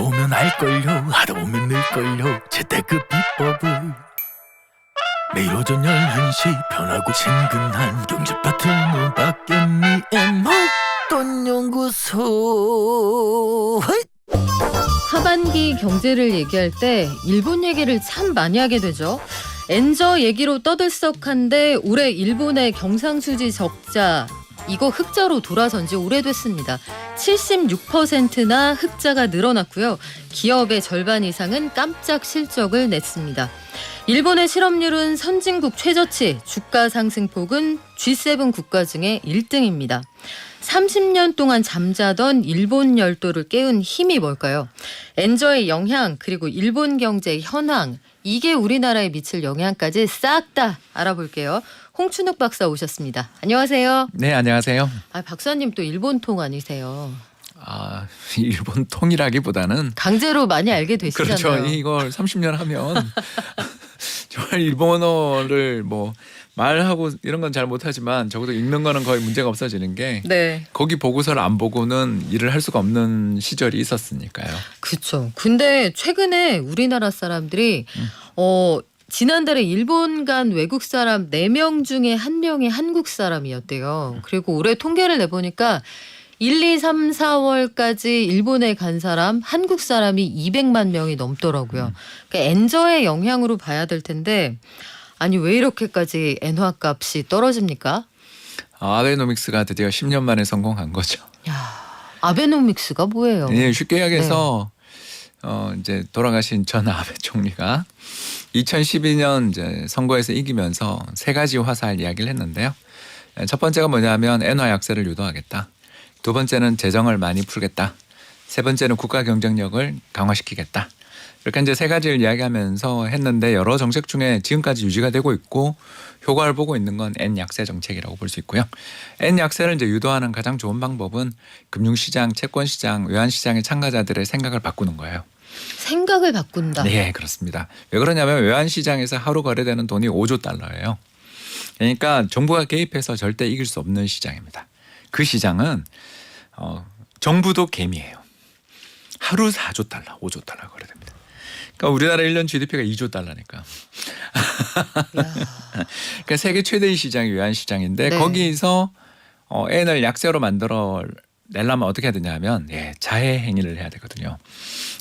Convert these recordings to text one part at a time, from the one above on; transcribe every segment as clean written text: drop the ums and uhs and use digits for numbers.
보면 알걸요. 하다 보면 늘걸요. 재테크 비법을 매일 오전 11시 편하고 친근한 경제 파트너 박연미의 목돈 연구소. 하반기 경제를 얘기할 때 일본 얘기를 참 많이 하게 되죠. 엔저 얘기로 떠들썩한데 올해 일본의 경상수지 적자 이거 흑자로 돌아선 지 오래됐습니다. 76%나 흑자가 늘어났고요. 기업의 절반 이상은 깜짝 실적을 냈습니다. 일본의 실업률은 선진국 최저치, 주가 상승폭은 G7 국가 중에 1등입니다. 30년 동안 잠자던 일본 열도를 깨운 힘이 뭘까요? 엔저의 영향 그리고 일본 경제의 현황 이게 우리나라에 미칠 영향까지 싹 다 알아볼게요. 홍춘욱 박사 오셨습니다. 안녕하세요. 네, 안녕하세요. 박사님 또 일본 통 아니세요? 일본 통이라기보다는 강제로 많이 알게 되시잖아요. 그렇죠. 이걸 30년 하면 정말 일본어를 뭐 말하고 이런 건 잘 못하지만 적어도 읽는 거는 거의 문제가 없어지는 게 네. 거기 보고서를 안 보고는 일을 할 수가 없는 시절이 있었으니까요. 그렇죠. 근데 최근에 우리나라 사람들이 지난달에 일본 간 외국 사람 4명 중에 1명이 한국 사람이었대요. 그리고 올해 통계를 내보니까 1, 2, 3, 4월까지 일본에 간 사람, 한국 사람이 200만 명이 넘더라고요. 그러니까 엔저의 영향으로 봐야 될 텐데 아니 왜 이렇게까지 엔화 값이 떨어집니까? 아베노믹스가 드디어 10년 만에 성공한 거죠. 야, 아베노믹스가 뭐예요? 네, 쉽게 이야기해서 이제 돌아가신 전 아베 총리가 2012년 이제 선거에서 이기면서 3가지 화살 이야기를 했는데요. 첫 번째가 뭐냐면 엔화 약세를 유도하겠다. 두 번째는 재정을 많이 풀겠다. 세 번째는 국가 경쟁력을 강화시키겠다. 이렇게 이제 3가지를 이야기하면서 했는데 여러 정책 중에 지금까지 유지가 되고 있고 효과를 보고 있는 건 N 약세 정책이라고 볼 수 있고요. N 약세를 이제 유도하는 가장 좋은 방법은 금융시장, 채권시장, 외환시장의 참가자들의 생각을 바꾸는 거예요. 생각을 바꾼다. 네, 그렇습니다. 왜 그러냐면 외환시장에서 하루 거래되는 돈이 5조 달러예요. 그러니까 정부가 개입해서 절대 이길 수 없는 시장입니다. 그 시장은 정부도 개미예요. 하루 4조 달러, 5조 달러 거래됩니다. 그러니까 우리나라 1년 GDP가 2조 달러니까. 그러니까 세계 최대의 시장이 외환시장인데 네. 거기서 N을 약세로 만들어 내려면 어떻게 해야 되냐면 자해 행위를 해야 되거든요.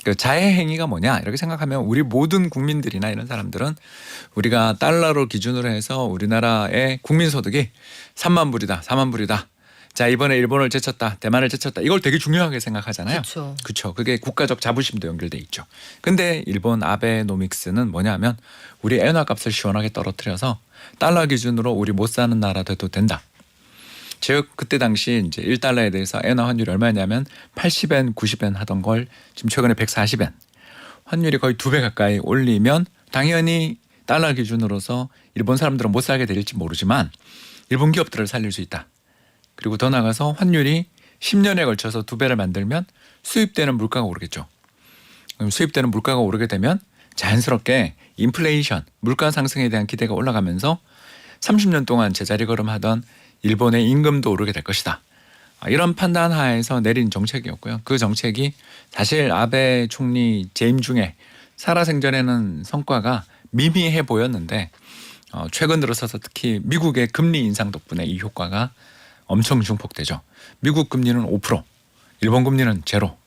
그 자해 행위가 뭐냐 이렇게 생각하면 우리 모든 국민들이나 이런 사람들은 우리가 달러로 기준으로 해서 우리나라의 국민소득이 3만 불이다, 4만 불이다. 자 이번에 일본을 제쳤다, 대만을 제쳤다. 이걸 되게 중요하게 생각하잖아요. 그렇죠. 그게 국가적 자부심도 연결돼 있죠. 근데 일본 아베노믹스는 뭐냐면 우리 엔화 값을 시원하게 떨어뜨려서 달러 기준으로 우리 못 사는 나라 돼도 된다. 즉 그때 당시 이제 1달러에 대해서 엔화 환율이 얼마냐면 80엔, 90엔 하던 걸 지금 최근에 140엔. 환율이 거의 2배 가까이 올리면 당연히 달러 기준으로서 일본 사람들은 못 살게 될지 모르지만 일본 기업들을 살릴 수 있다. 그리고 더 나가서 환율이 10년에 걸쳐서 2배를 만들면 수입되는 물가가 오르겠죠. 그럼 수입되는 물가가 오르게 되면 자연스럽게 인플레이션, 물가 상승에 대한 기대가 올라가면서 30년 동안 제자리 걸음하던 일본의 임금도 오르게 될 것이다. 이런 판단 하에서 내린 정책이었고요. 그 정책이 사실 아베 총리 재임 중에 살아생전에는 성과가 미미해 보였는데 최근 들어서서 특히 미국의 금리 인상 덕분에 이 효과가 엄청 중폭되죠. 미국 금리는 5%, 일본 금리는 제로.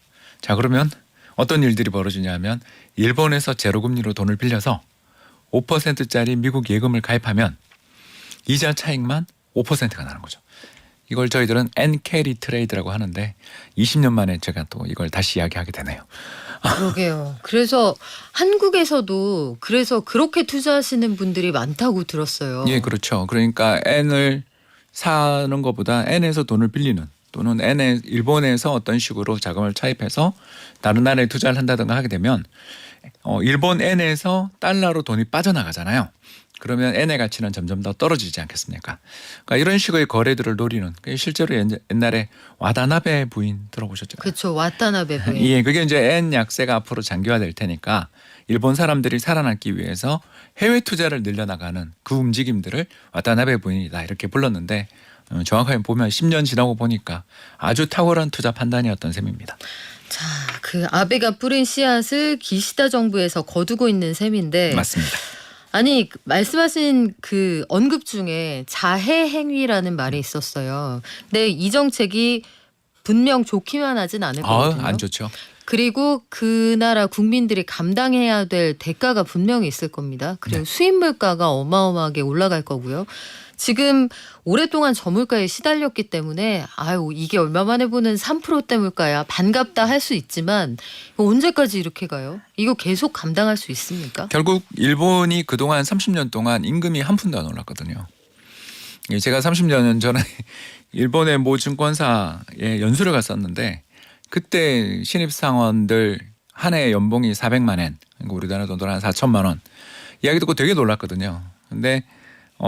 자 그러면 어떤 일들이 벌어지냐면 일본에서 제로 금리로 돈을 빌려서 5%짜리 미국 예금을 가입하면 이자 차익만 5%가 나는 거죠. 이걸 저희들은 N-캐리 트레이드라고 하는데 20년 만에 제가 또 이걸 다시 이야기하게 되네요. 그러게요. 그래서 한국에서도 그래서 그렇게 투자하시는 분들이 많다고 들었어요. 예, 그렇죠. 그러니까 N을 사는 것보다 N에서 돈을 빌리는 또는 N에 일본에서 어떤 식으로 자금을 차입해서 다른 나라에 투자를 한다든가 하게 되면 일본 N에서 달러로 돈이 빠져나가잖아요. 그러면 N의 가치는 점점 더 떨어지지 않겠습니까? 그러니까 이런 식의 거래들을 노리는 실제로 옛날에 와다나베 부인 들어보셨죠? 그렇죠. 와타나베 부인. 예, 그게 이제 N 약세가 앞으로 장기화될 테니까 일본 사람들이 살아남기 위해서 해외 투자를 늘려나가는 그 움직임들을 와타나베 부인이다 이렇게 불렀는데 정확하게 보면 10년 지나고 보니까 아주 탁월한 투자 판단이었던 셈입니다. 자, 그 아베가 뿌린 씨앗을 기시다 정부에서 거두고 있는 셈인데 맞습니다. 아니 말씀하신 그 언급 중에 자해 행위라는 말이 있었어요. 근데 이 정책이 분명 좋기만 하진 않을 거거든요. 안 좋죠. 그리고 그 나라 국민들이 감당해야 될 대가가 분명히 있을 겁니다. 그리고 네. 수입 물가가 어마어마하게 올라갈 거고요. 지금 오랫동안 저물가에 시달렸기 때문에 아유 이게 얼마 만에 보는 3%대 물가야 반갑다 할 수 있지만 언제까지 이렇게 가요? 이거 계속 감당할 수 있습니까? 결국 일본이 그동안 30년 동안 임금이 한 푼도 안 올랐거든요. 제가 30년 전에 일본의 모 증권사에 연수를 갔었는데 그때 신입사원들 한 해 연봉이 400만 엔, 그러니까 우리나라 돈으로 한 4천만 원. 이야기 듣고 되게 놀랐거든요. 근데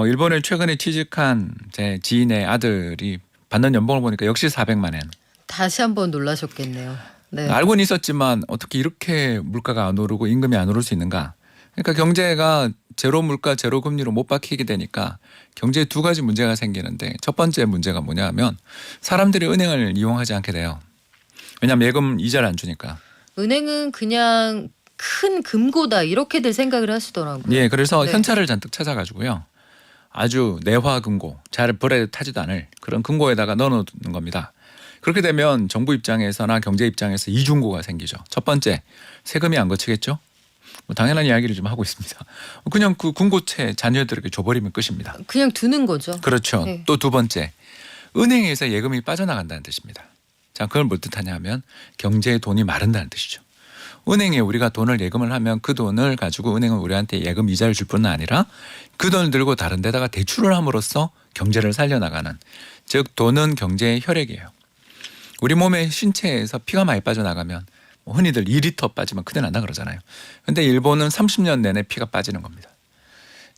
일본에 최근에 취직한 제 지인의 아들이 받는 연봉을 보니까 역시 400만 엔. 다시 한번 놀라셨겠네요. 네. 알고는 있었지만 어떻게 이렇게 물가가 안 오르고 임금이 안 오를 수 있는가. 그러니까 경제가 제로 물가 제로 금리로 못 박히게 되니까 경제에 두 가지 문제가 생기는데 첫 번째 문제가 뭐냐 하면 사람들이 은행을 이용하지 않게 돼요. 왜냐하면 예금 이자를 안 주니까. 은행은 그냥 큰 금고다 이렇게들 생각을 하시더라고요. 예, 그래서 네. 현찰을 잔뜩 찾아가지고요. 아주 내화 금고, 잘 불에 타지도 않을 그런 금고에다가 넣어놓는 겁니다. 그렇게 되면 정부 입장에서나 경제 입장에서 이중고가 생기죠. 첫 번째, 세금이 안 거치겠죠. 뭐 당연한 이야기를 좀 하고 있습니다. 그냥 그 금고채 자녀들에게 줘버리면 끝입니다. 그냥 두는 거죠. 그렇죠. 네. 또 두 번째, 은행에서 예금이 빠져나간다는 뜻입니다. 자, 그걸 뭘 뜻하냐 하면 경제에 돈이 마른다는 뜻이죠. 은행에 우리가 돈을 예금을 하면 그 돈을 가지고 은행은 우리한테 예금 이자를 줄 뿐만 아니라 그 돈을 들고 다른 데다가 대출을 함으로써 경제를 살려나가는, 즉 돈은 경제의 혈액이에요. 우리 몸의 신체에서 피가 많이 빠져나가면 흔히들 2리터 빠지면 큰일 난다 그러잖아요. 근데 일본은 30년 내내 피가 빠지는 겁니다.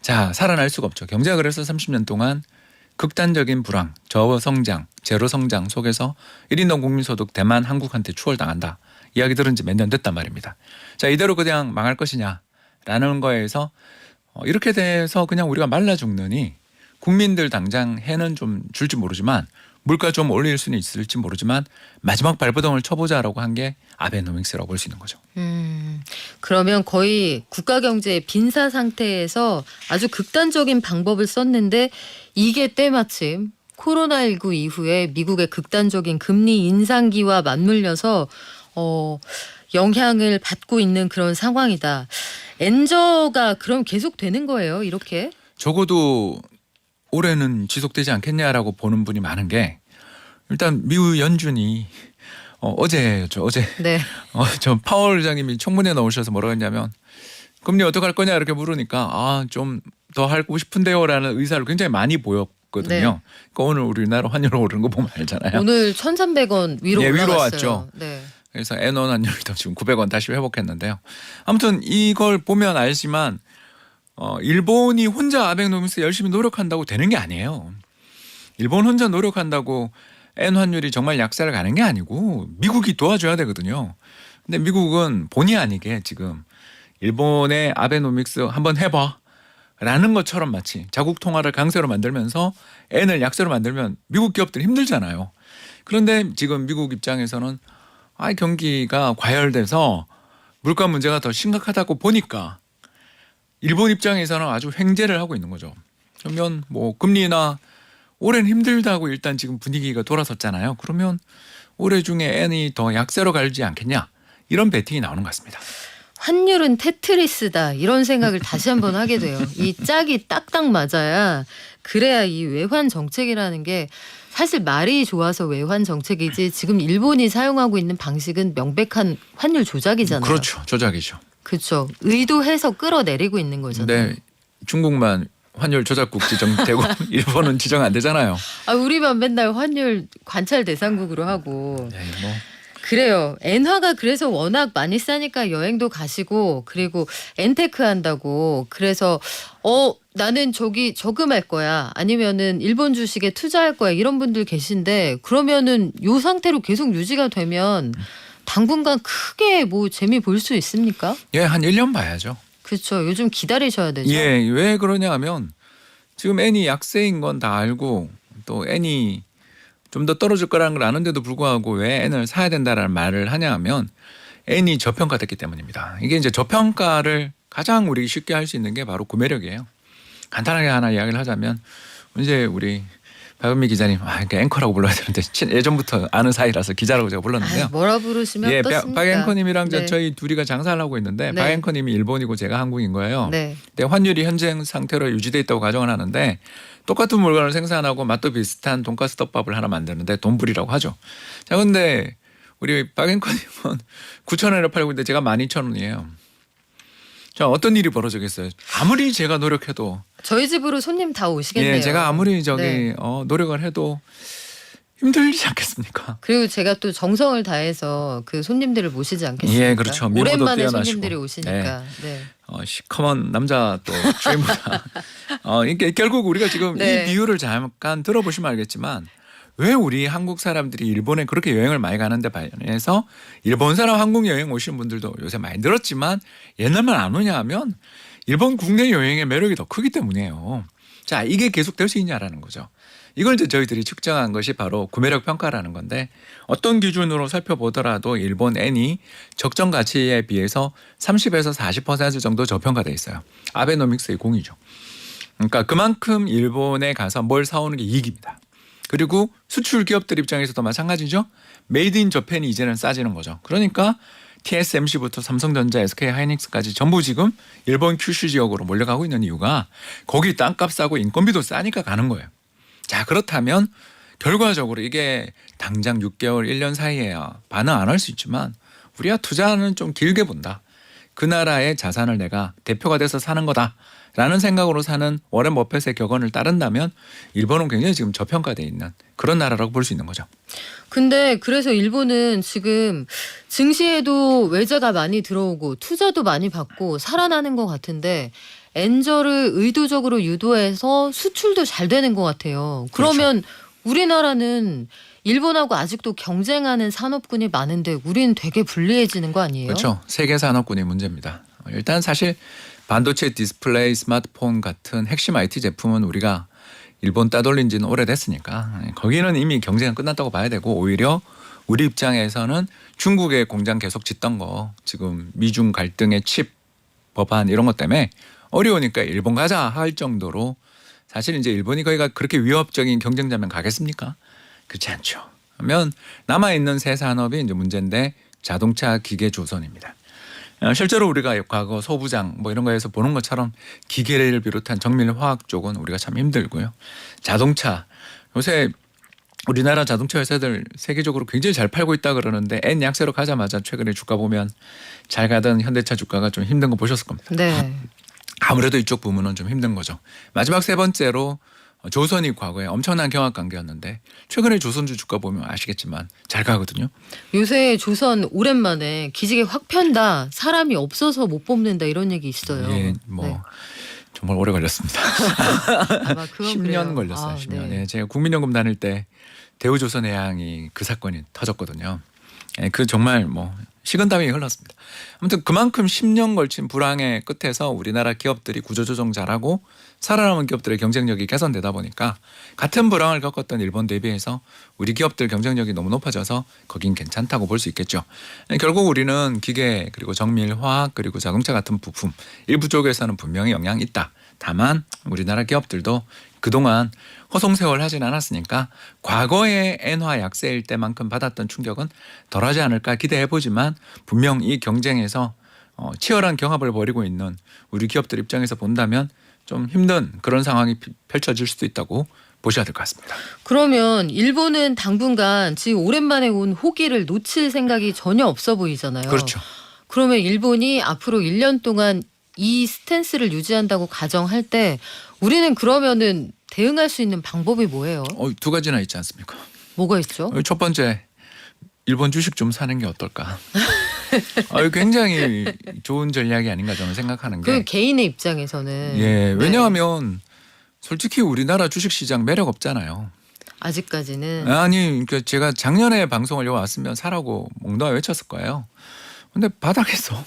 자, 살아날 수가 없죠. 경제가 그래서 30년 동안 극단적인 불황, 저성장, 제로성장 속에서 1인당 국민소득 대만 한국한테 추월당한다. 이야기 들은 지 몇 년 됐단 말입니다. 자, 이대로 그냥 망할 것이냐라는 거에서 이렇게 돼서 그냥 우리가 말라 죽느니 국민들 당장 해는 좀 줄지 모르지만 물가 좀 올릴 수는 있을지 모르지만 마지막 발버둥을 쳐보자라고 한 게 아베노믹스라고 볼 수 있는 거죠. 그러면 거의 국가 경제의 빈사 상태에서 아주 극단적인 방법을 썼는데 이게 때마침 코로나19 이후에 미국의 극단적인 금리 인상기와 맞물려서 영향을 받고 있는 그런 상황이다. 엔저가 그럼 계속 되는 거예요, 이렇게? 적어도 올해는 지속되지 않겠냐라고 보는 분이 많은 게 일단 미국 연준이 어제였죠. 어제 네. 저 파월 의장님이 청문회에 나오셔서 뭐라고 했냐면 금리 어떻게 할 거냐 이렇게 물으니까 좀 더 하고 싶은데요라는 의사를 굉장히 많이 보였거든요. 네. 그러니까 오늘 우리나라 환율 오르는 거 보면 알잖아요. 오늘 1,300원 위로 예, 위로 올라갔어요. 왔죠. 네. 그래서 엔원 환율도 지금 900원 다시 회복했는데요. 아무튼 이걸 보면 알지만 일본이 혼자 아베노믹스 열심히 노력한다고 되는 게 아니에요. 일본 혼자 노력한다고 엔 환율이 정말 약세를 가는 게 아니고 미국이 도와줘야 되거든요. 근데 미국은 본의 아니게 지금 일본의 아베노믹스 한번 해봐 라는 것처럼 마치 자국 통화를 강세로 만들면서 엔을 약세로 만들면 미국 기업들 힘들잖아요. 그런데 지금 미국 입장에서는 경기가 과열돼서 물가 문제가 더 심각하다고 보니까 일본 입장에서는 아주 횡재를 하고 있는 거죠. 그러면 뭐 금리나 올해는 힘들다고 일단 지금 분위기가 돌아섰잖아요. 그러면 올해 중에 엔이 더 약세로 갈지 않겠냐 이런 베팅이 나오는 것 같습니다. 환율은 테트리스다 이런 생각을 다시 한번 하게 돼요. 이 짝이 딱딱 맞아야 그래야 이 외환 정책이라는 게 사실 말이 좋아서 외환 정책이지 지금 일본이 사용하고 있는 방식은 명백한 환율 조작이잖아요. 그렇죠. 조작이죠. 그렇죠. 의도해서 끌어내리고 있는 거잖아요. 근데 중국만 환율 조작국 지정되고 일본은 지정 안 되잖아요. 우리만 맨날 환율 관찰 대상국으로 하고. 네, 뭐. 그래요. 엔화가 그래서 워낙 많이 싸니까 여행도 가시고 그리고 엔테크 한다고 그래서 나는 저기 저금할 거야 아니면은 일본 주식에 투자할 거야 이런 분들 계신데 그러면은 요 상태로 계속 유지가 되면 당분간 크게 뭐 재미 볼 수 있습니까? 예, 한 1년 봐야죠. 그렇죠. 요즘 기다리셔야 되죠. 예, 왜 그러냐 하면 지금 엔이 약세인 건 다 알고 또 엔이 좀 더 떨어질 거라는 걸 아는데도 불구하고 왜 N을 사야 된다라는 말을 하냐 하면 N이 저평가됐기 때문입니다. 이게 이제 저평가를 가장 우리 쉽게 할 수 있는 게 바로 구매력이에요. 간단하게 하나 이야기를 하자면 이제 우리 박은미 기자님, 그러니까 앵커라고 불러야 되는데 예전부터 아는 사이라서 기자라고 제가 불렀는데요. 뭐라 부르시면 예, 어떻습니까? 박 앵커님이랑 네. 저희 둘이가 장사를 하고 있는데 네. 박 앵커님이 일본이고 제가 한국인 거예요. 네. 근데 환율이 현재 상태로 유지돼 있다고 가정을 하는데 똑같은 물건을 생산하고 맛도 비슷한 돈가스 덮밥을 하나 만드는데 돈불이라고 하죠. 자, 근데 우리 박 앵커님은 9,000원에 팔고 있는데 제가 12,000원이에요. 자, 어떤 일이 벌어지겠어요? 아무리 제가 노력해도 저희 집으로 손님 다 오시겠네요. 예, 제가 아무리 네. 노력을 해도 힘들지 않겠습니까? 그리고 제가 또 정성을 다해서 그 손님들을 모시지 않겠습니까? 예, 그렇죠. 미모도 오랜만에 뛰어나시고. 손님들이 오시니까. 네. 시커먼 남자 또 주인보다 이게 결국 우리가 지금 네. 이 비유를 잠깐 들어보시면 알겠지만 왜 우리 한국 사람들이 일본에 그렇게 여행을 많이 가는데 반해서 일본 사람 한국 여행 오시는 분들도 요새 많이 늘었지만 옛날만 안 오냐 하면 일본 국내 여행의 매력이 더 크기 때문이에요. 자, 이게 계속 될 수 있냐라는 거죠. 이걸 이제 저희들이 측정한 것이 바로 구매력 평가라는 건데 어떤 기준으로 살펴보더라도 일본 N이 적정 가치에 비해서 30에서 40% 정도 저평가돼 있어요. 아베노믹스의 공이죠. 그러니까 그만큼 일본에 가서 뭘 사오는 게 이익입니다. 그리고 수출 기업들 입장에서도 마찬가지죠. 메이드 인 저펜이 이제는 싸지는 거죠. 그러니까 TSMC부터 삼성전자, SK 하이닉스까지 전부 지금 일본 큐슈 지역으로 몰려가고 있는 이유가 거기 땅값 싸고 인건비도 싸니까 가는 거예요. 자, 그렇다면 결과적으로 이게 당장 6개월, 1년 사이에야 반응 안 할 수 있지만 우리가 투자는 좀 길게 본다. 그 나라의 자산을 내가 대표가 돼서 사는 거다라는 생각으로 사는 워렌 버핏의 격언을 따른다면 일본은 굉장히 지금 저평가돼 있는 그런 나라라고 볼 수 있는 거죠. 근데 그래서 일본은 지금 증시에도 외자가 많이 들어오고 투자도 많이 받고 살아나는 것 같은데 엔저를 의도적으로 유도해서 수출도 잘 되는 것 같아요. 그러면 우리나라는 일본하고 아직도 경쟁하는 산업군이 많은데 우리는 되게 불리해지는 거 아니에요? 그렇죠. 세계 산업군의 문제입니다. 일단 사실 반도체, 디스플레이, 스마트폰 같은 핵심 IT 제품은 우리가 일본 따돌린 지는 오래됐으니까 거기는 이미 경쟁은 끝났다고 봐야 되고 오히려 우리 입장에서는 중국의 공장 계속 짓던 거 지금 미중 갈등의 칩 법안 이런 것 때문에 어려우니까 일본 가자 할 정도로 사실 이제 일본이 거기가 그렇게 위협적인 경쟁자면 가겠습니까? 그렇지 않죠. 그러면 남아있는 새 산업이 이제 문제인데 자동차 기계 조선입니다. 실제로 우리가 과거 소부장 뭐 이런 거에서 보는 것처럼 기계를 비롯한 정밀 화학 쪽은 우리가 참 힘들고요. 자동차 요새 우리나라 자동차 회사들 세계적으로 굉장히 잘 팔고 있다 그러는데 N 약세로 가자마자 최근에 주가 보면 잘 가던 현대차 주가가 좀 힘든 거 보셨을 겁니다. 네. 아무래도 이쪽 부문은 좀 힘든 거죠. 마지막 세 번째로 조선이 과거에 엄청난 경합관계였는데 최근에 조선주 주가 보면 아시겠지만 잘 가거든요. 요새 조선 오랜만에 기지개 확 편다. 사람이 없어서 못 뽑는다 이런 얘기 있어요. 예, 네. 정말 오래 걸렸습니다. 아마 그건 10년 그래요. 걸렸어요. 아, 10년. 네. 예, 제가 국민연금 다닐 때 대우조선해양이 그 사건이 터졌거든요. 예, 그 정말 식은땀이 흘렀습니다. 아무튼 그만큼 10년 걸친 불황의 끝에서 우리나라 기업들이 구조조정 잘하고 살아남은 기업들의 경쟁력이 개선되다 보니까 같은 불황을 겪었던 일본 대비해서 우리 기업들 경쟁력이 너무 높아져서 거긴 괜찮다고 볼 수 있겠죠. 결국 우리는 기계 그리고 정밀 화학 그리고 자동차 같은 부품 일부 쪽에서는 분명히 영향이 있다. 다만 우리나라 기업들도 그동안 허송세월 하진 않았으니까 과거의 엔화 약세일 때만큼 받았던 충격은 덜하지 않을까 기대해보지만 분명 이 경쟁에서 치열한 경합을 벌이고 있는 우리 기업들 입장에서 본다면 좀 힘든 그런 상황이 펼쳐질 수도 있다고 보셔야 될 것 같습니다. 그러면 일본은 당분간 지금 오랜만에 온 호기를 놓칠 생각이 전혀 없어 보이잖아요. 그렇죠. 그러면 일본이 앞으로 1년 동안 이 스탠스를 유지한다고 가정할 때 우리는 그러면은 대응할 수 있는 방법이 뭐예요? 두 가지나 있지 않습니까? 뭐가 있죠? 첫 번째 일본 주식 좀 사는 게 어떨까? 굉장히 좋은 전략이 아닌가 저는 생각하는 게. 그 개인의 입장에서는 예, 왜냐하면 솔직히 우리나라 주식시장 매력 없잖아요. 아직까지는 아니, 그러니까 제가 작년에 방송을 여기 왔으면 사라고 몽둥아 외쳤을 거예요. 근데 바닥에서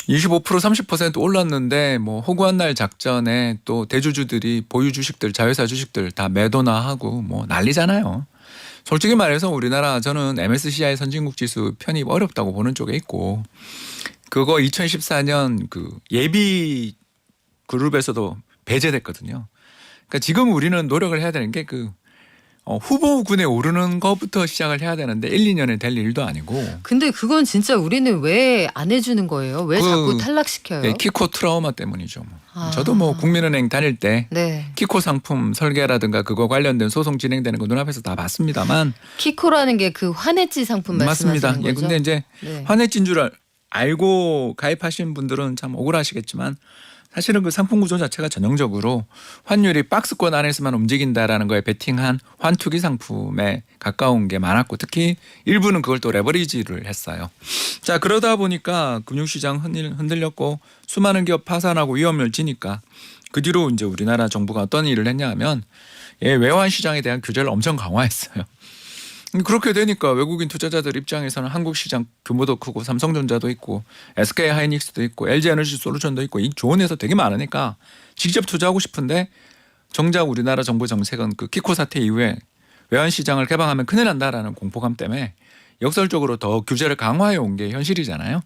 25% 30% 올랐는데 호구한 날 작전에 또 대주주들이 보유 주식들 자회사 주식들 다 매도나 하고 난리잖아요. 솔직히 말해서 우리나라 저는 MSCI 선진국 지수 편입 어렵다고 보는 쪽에 있고 그거 2014년 그 예비 그룹에서도 배제됐거든요. 그러니까 지금 우리는 노력을 해야 되는 게 그 후보군에 오르는 것부터 시작을 해야 되는데 1, 2년에 될 일도 아니고. 근데 그건 진짜 우리는 왜 안 해주는 거예요? 왜 자꾸 탈락시켜요? 네, 키코 트라우마 때문이죠. 뭐. 아. 저도 뭐 국민은행 다닐 때 네. 키코 상품 설계라든가 그거 관련된 소송 진행되는 거 눈앞에서 다 봤습니다만. 키코라는 게 그 환해지 상품 맞습니다. 말씀하시는 거죠? 근데 이제 네. 환해진 줄 알고 가입하신 분들은 참 억울하시겠지만 사실은 그 상품 구조 자체가 전형적으로 환율이 박스권 안에서만 움직인다라는 거에 베팅한 환투기 상품에 가까운 게 많았고 특히 일부는 그걸 또 레버리지를 했어요. 자, 그러다 보니까 금융시장 흔들렸고 수많은 기업 파산하고 위험을 지니까 그 뒤로 이제 우리나라 정부가 어떤 일을 했냐 하면 외환 시장에 대한 규제를 엄청 강화했어요. 그렇게 되니까 외국인 투자자들 입장에서는 한국 시장 규모도 크고 삼성전자도 있고 SK 하이닉스도 있고 LG 에너지 솔루션도 있고 이 좋은 회사 되게 많으니까 직접 투자하고 싶은데 정작 우리나라 정부 정책은 그 키코 사태 이후에 외환 시장을 개방하면 큰일 난다라는 공포감 때문에 역설적으로 더 규제를 강화해 온 게 현실이잖아요.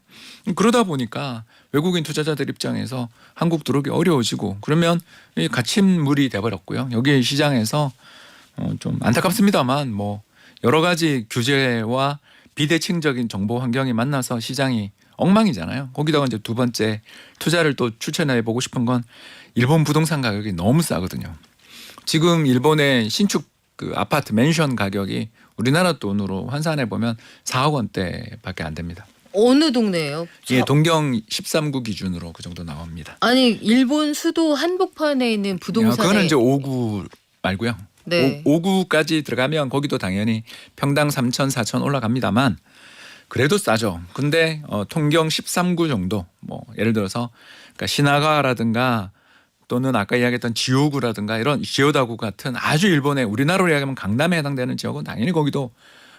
그러다 보니까 외국인 투자자들 입장에서 한국 들어오기 어려워지고 그러면 갇힌물이 돼버렸고요. 여기 시장에서 좀 안타깝습니다만 뭐 여러 가지 규제와 비대칭적인 정보 환경이 만나서 시장이 엉망이잖아요. 거기다가 이제 두 번째 투자를 또 추천해 보고 싶은 건 일본 부동산 가격이 너무 싸거든요. 지금 일본의 신축 그 아파트 맨션 가격이 우리나라 돈으로 환산해 보면 4억 원대밖에 안 됩니다. 어느 동네예요? 예, 동경 13구 기준으로 그 정도 나옵니다. 아니 일본 수도 한복판에 있는 부동산에 그거는 이제 5구 말고요. 네. 5구까지 들어가면 거기도 당연히 평당 3천 4천 올라갑니다만 그래도 싸죠. 근데 통경 13구 정도 뭐 예를 들어서 그러니까 시나가라든가 또는 아까 이야기했던 지오구라든가 이런 지오다구 같은 아주 일본의 우리나라로 이야기하면 강남에 해당되는 지역은 당연히 거기도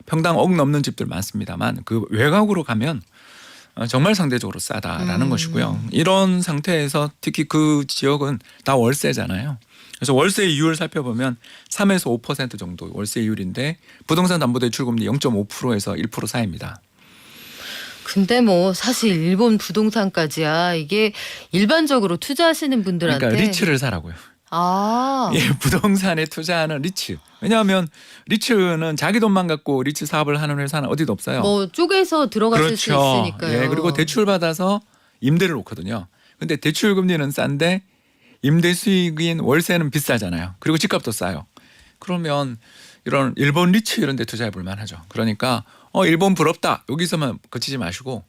평당 억 넘는 집들 많습니다만 그 외곽으로 가면 정말 상대적으로 싸다라는 것이고요. 이런 상태에서 특히 그 지역은 다 월세잖아요. 그래서 월세 이율 살펴보면 3에서 5% 정도 월세 이율인데 부동산 담보대출금리 0.5%에서 1% 사이입니다. 근데 뭐 사실 일본 부동산까지야 이게 일반적으로 투자하시는 분들한테 그러니까 리츠를 사라고요. 아. 예, 부동산에 투자하는 리츠. 왜냐하면 리츠는 자기 돈만 갖고 리츠 사업을 하는 회사는 어디도 없어요. 뭐 쪼개서 들어가실 수 그렇죠. 있으니까요. 예, 그리고 대출 받아서 임대를 놓거든요. 근데 대출 금리는 싼데 임대 수익인 월세는 비싸잖아요. 그리고 집값도 싸요. 그러면 이런 일본 리츠 이런 데 투자해 볼 만하죠. 그러니까 일본 부럽다. 여기서만 그치지 마시고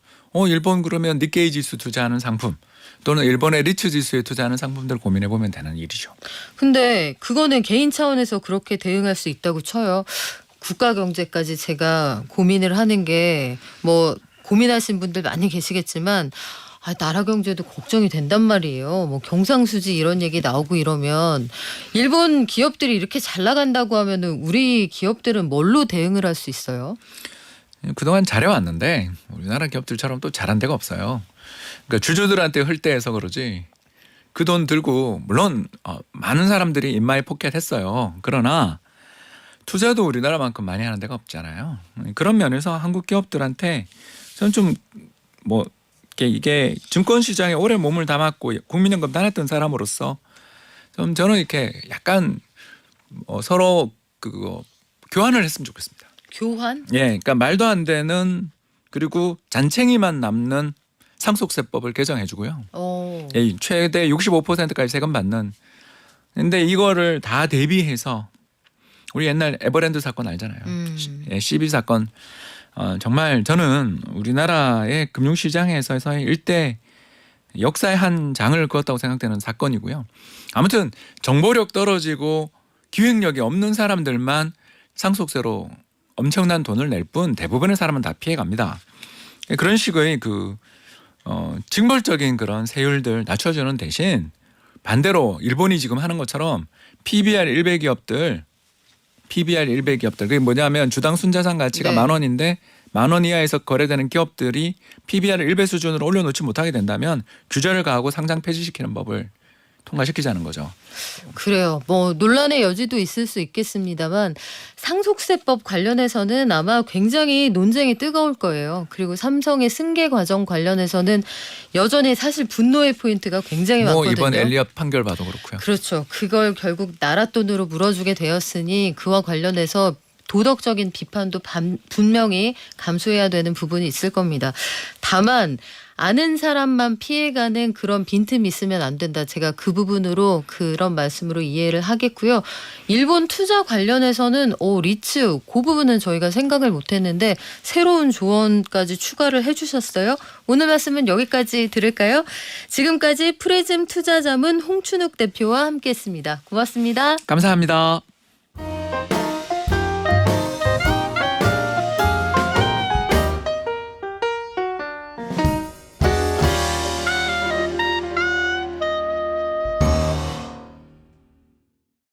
일본 그러면 니케이 지수 투자하는 상품 또는 일본의 리츠 지수에 투자하는 상품들 고민해 보면 되는 일이죠. 근데 그거는 개인 차원에서 그렇게 대응할 수 있다고 쳐요. 국가 경제까지 제가 고민을 하는 게 뭐 고민하신 분들 많이 계시겠지만 나라 경제도 걱정이 된단 말이에요. 뭐 경상수지 이런 얘기 나오고 이러면 일본 기업들이 이렇게 잘 나간다고 하면은 우리 기업들은 뭘로 대응을 할 수 있어요? 그동안 잘해왔는데 우리나라 기업들처럼 또 잘한 데가 없어요. 그러니까 주주들한테 흘대해서 그러지 그 돈 들고 물론 많은 사람들이 인마이 포켓했어요. 그러나 투자도 우리나라만큼 많이 하는 데가 없잖아요. 그런 면에서 한국 기업들한테 저는 좀 뭐 이게 증권 시장에 오래 몸을 담았고 국민연금 다녔던 사람으로서 좀 저는 이렇게 약간 서로 그거 교환을 했으면 좋겠습니다. 교환? 예, 그러니까 말도 안 되는 그리고 잔챙이만 남는 상속세법을 개정해주고요. 예, 최대 65%까지 세금 받는. 근데 이거를 다 대비해서 우리 옛날 에버랜드 사건 알잖아요. 예, CB 사건. 정말 저는 우리나라의 금융시장에서의 일대 역사의 한 장을 그었다고 생각되는 사건이고요. 아무튼 정보력 떨어지고 기획력이 없는 사람들만 상속세로 엄청난 돈을 낼 뿐 대부분의 사람은 다 피해갑니다. 그런 식의 징벌적인 그런 세율들 낮춰주는 대신 반대로 일본이 지금 하는 것처럼 PBR 일배 기업들 그게 뭐냐면 주당 순자산 가치가 네. 10,000원인데 10,000원 이하에서 거래되는 기업들이 PBR을 1배 수준으로 올려놓지 못하게 된다면 규제를 가하고 상장 폐지시키는 법을 통과시키자는 거죠. 그래요. 뭐 논란의 여지도 있을 수 있겠습니다만 상속세법 관련해서는 아마 굉장히 논쟁이 뜨거울 거예요. 그리고 삼성의 승계 과정 관련해서는 여전히 사실 분노의 포인트가 굉장히 뭐 많거든요. 이번 엘리엇 판결 봐도 그렇고요. 그렇죠. 그걸 결국 나라 돈으로 물어주게 되었으니 그와 관련해서 도덕적인 비판도 분명히 감수해야 되는 부분이 있을 겁니다. 다만 아는 사람만 피해가는 그런 빈틈이 있으면 안 된다. 제가 그 부분으로 그런 말씀으로 이해를 하겠고요. 일본 투자 관련해서는 리츠 그 부분은 저희가 생각을 못했는데 새로운 조언까지 추가를 해주셨어요. 오늘 말씀은 여기까지 들을까요? 지금까지 프리즘 투자자문 홍춘욱 대표와 함께했습니다. 고맙습니다. 감사합니다.